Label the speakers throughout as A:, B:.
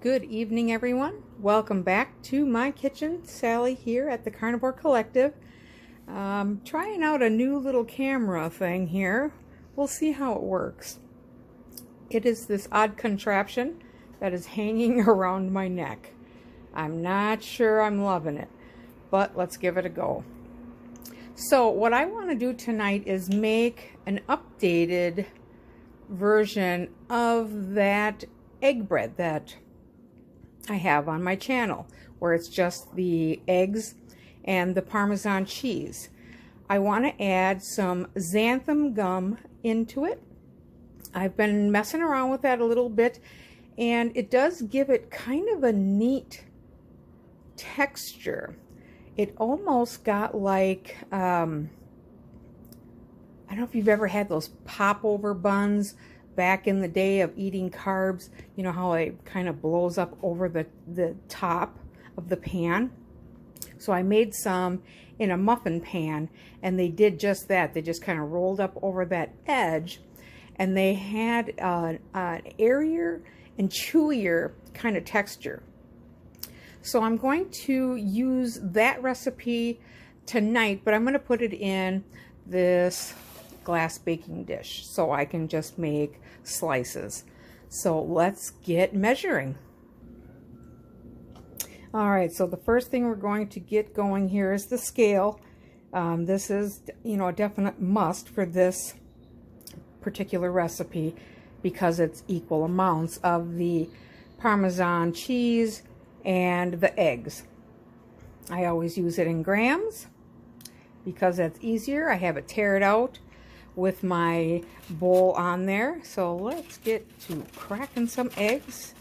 A: Good evening, everyone. Welcome back to my kitchen. Sally here at the Carnivore Collective. Trying out a new little camera thing here. We'll see how it works. It is this odd contraption that is hanging around my neck. I'm not sure I'm loving it, but let's give it a go. So what I want to do tonight is make an updated version of that egg bread that I have on my channel, where it's just the eggs and the Parmesan cheese. I want to add some xanthan gum into it. I've been messing around with that a little bit, and it does give it kind of a neat texture. It almost got like, I don't know if you've ever had those popover buns back in the day of eating carbs. You know how it kind of blows up over the top of the pan? So I made some in a muffin pan, and they did just that. They just kind of rolled up over that edge, and they had an airier and chewier kind of texture. So I'm going to use that recipe tonight, but I'm going to put it in this glass baking dish so I can just make slices. So let's get measuring. All right, so the first thing we're going to get going here is the scale. This is, a definite must for this particular recipe because it's equal amounts of the Parmesan cheese and the eggs. I always use it in grams because that's easier. I have it tear it out with my bowl on there. So let's get to cracking some eggs,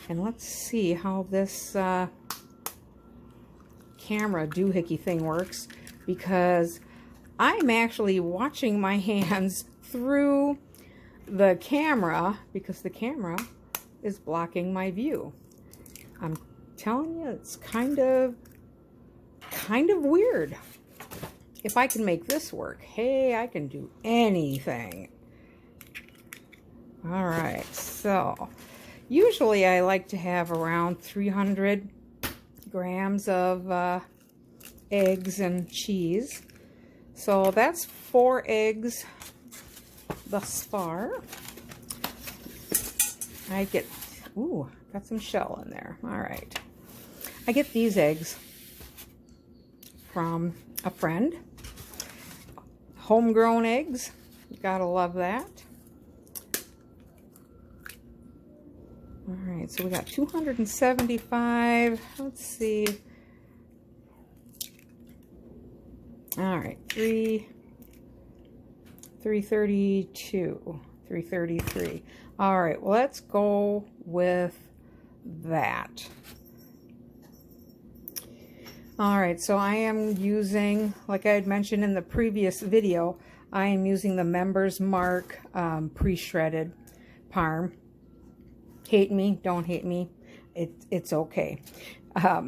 A: and let's see how this camera doohickey thing works, because I'm actually watching my hands through the camera because the camera is blocking my view. I'm telling you, it's kind of weird. If I can make this work, hey, I can do anything. All right, so usually I like to have around 300 grams of eggs and cheese. So that's 4 eggs thus far. I get, got some shell in there. All right. I get these eggs from a friend. Homegrown eggs, you gotta love that. All right, so we got 275. Let's see. All right, 332, 333. All right, well, let's go with that. All right, so I am using, like I had mentioned in the previous video, I am using the Members Mark pre-shredded parm. Hate me, don't hate me. It's okay.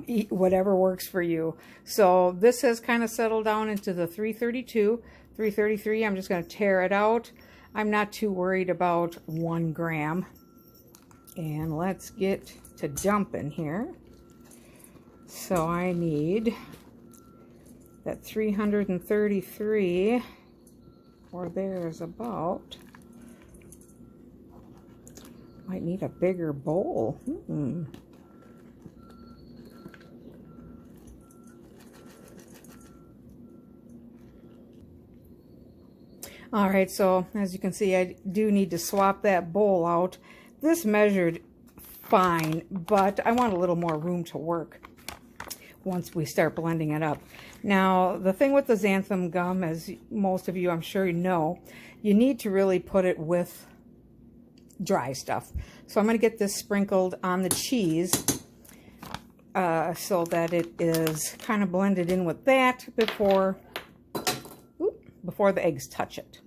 A: Eat whatever works for you. So this has kind of settled down into the 332, 333. I'm just going to tear it out. I'm not too worried about 1 gram. And let's get to dumping here. So I need that 333, or there's about, might need a bigger bowl. All right, so as you can see, I do need to swap that bowl out. This measured fine, but I want a little more room to work once we start blending it up. Now, the thing with the xanthan gum, as most of you I'm sure you know, you need to really put it with dry stuff. So I'm going to get this sprinkled on the cheese so that it is kind of blended in with that before the eggs touch it.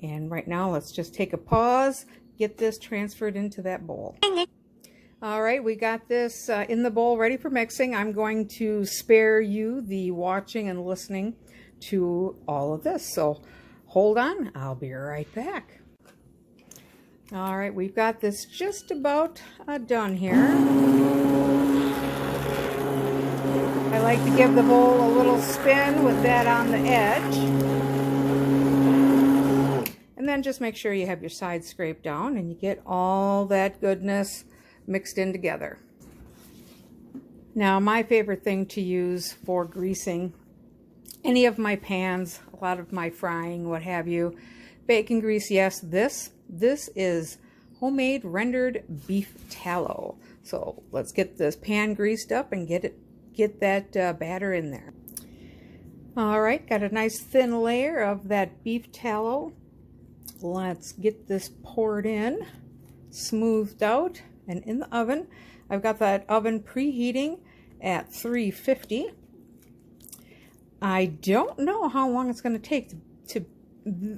A: And right now, let's just take a pause, get this transferred into that bowl. All right, we got this in the bowl ready for mixing. I'm going to spare you the watching and listening to all of this. So hold on, I'll be right back. All right, we've got this just about done here. I like to give the bowl a little spin with that on the edge. And then just make sure you have your sides scraped down and you get all that goodness mixed in together. Now, my favorite thing to use for greasing any of my pans, a lot of my frying, what have you, bacon grease, yes, this is homemade rendered beef tallow. So let's get this pan greased up and get that batter in there. All right, got a nice thin layer of that beef tallow. Let's get this poured in, smoothed out, and in the oven. I've got that oven preheating at 350. I don't know how long it's going to take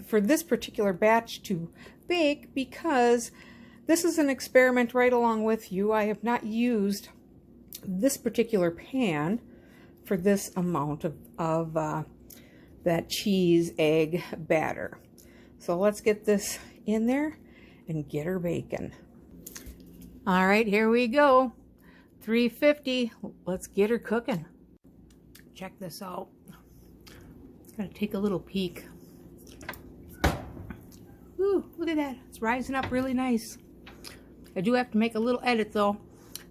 A: for this particular batch to bake, because this is an experiment right along with you. I have not used this particular pan for this amount of that cheese egg batter. So let's get this in there and get her baking. All right, here we go. 350. Let's get her cooking. Check this out. Gotta take a little peek. Ooh, look at that. It's rising up really nice. I do have to make a little edit though.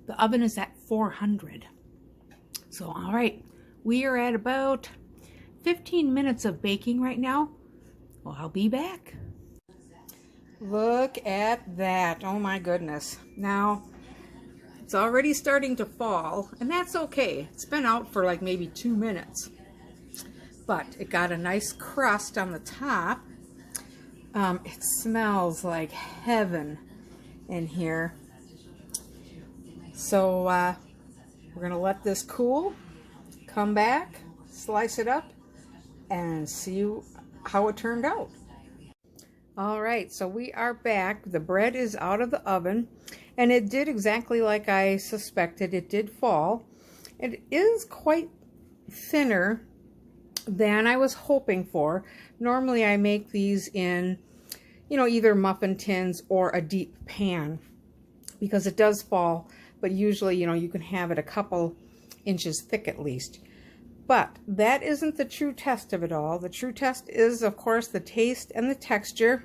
A: The oven is at 400. So, all right, we are at about 15 minutes of baking right now. Well, I'll be back. Look at that. Oh my goodness. Now, it's already starting to fall, and that's okay. It's been out for like maybe 2 minutes. But it got a nice crust on the top. It smells like heaven in here. So we're gonna let this cool, come back, slice it up, and see how it turned out. All right, so we are back. The bread is out of the oven, and it did exactly like I suspected. It did fall. It is quite thinner than I was hoping for. Normally I make these in, either muffin tins or a deep pan, because it does fall, but usually, you can have it a couple inches thick at least. But that isn't the true test of it all. The true test is, of course, the taste and the texture.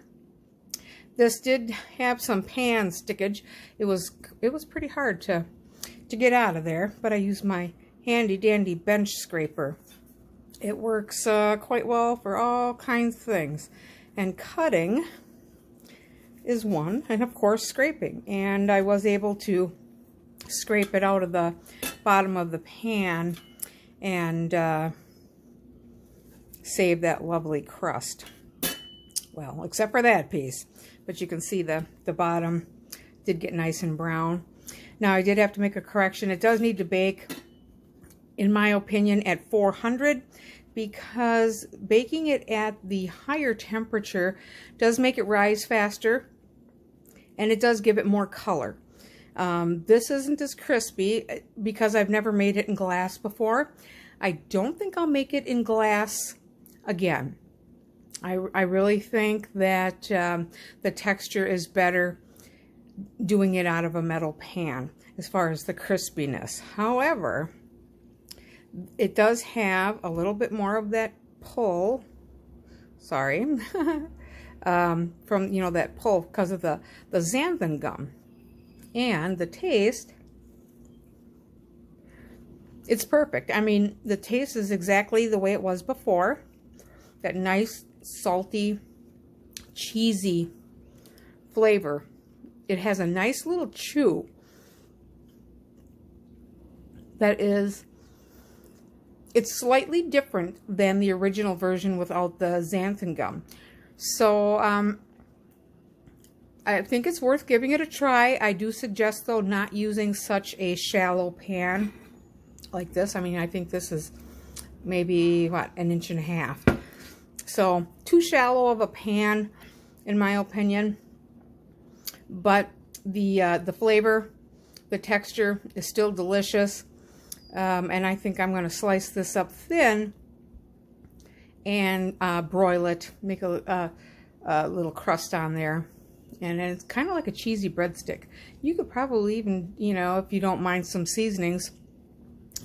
A: This did have some pan stickage. It was pretty hard to get out of there, but I used my handy dandy bench scraper. It works quite well for all kinds of things. And cutting is one, and of course scraping. And I was able to scrape it out of the bottom of the pan and save that lovely crust. Well, except for that piece. But you can see the bottom did get nice and brown. Now, I did have to make a correction. It does need to bake, in my opinion, at 400, because baking it at the higher temperature does make it rise faster, and it does give it more color. This isn't as crispy because I've never made it in glass before. I don't think I'll make it in glass again. I really think that the texture is better doing it out of a metal pan as far as the crispiness. However, it does have a little bit more of that pull, sorry, from, that pull because of the xanthan gum. And the taste, it's perfect. I mean, the taste is exactly the way it was before. That nice, salty, cheesy flavor. It has a nice little chew that is, it's slightly different than the original version without the xanthan gum. So, I think it's worth giving it a try. I do suggest, though, not using such a shallow pan like this. I mean, I think this is maybe, what, 1.5 inches. So, too shallow of a pan, in my opinion. But the flavor, the texture is still delicious. And I think I'm going to slice this up thin and broil it, make a little crust on there, And it's kind of like a cheesy breadstick. You could probably even, you know, if you don't mind some seasonings,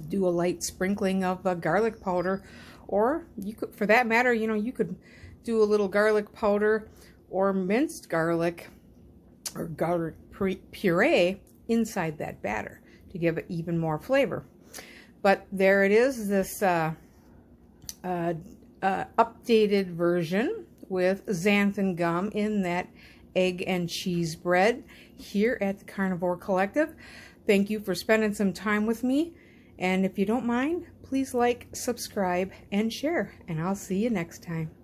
A: do a light sprinkling of garlic powder, or you could, for that matter, you know, you could do a little garlic powder or minced garlic or garlic puree inside that batter to give it even more flavor. But there it is, this updated version with xanthan gum in that egg and cheese bread here at the Carnivore Collective. Thank you for spending some time with me. And if you don't mind, please like, subscribe, and share. And I'll see you next time.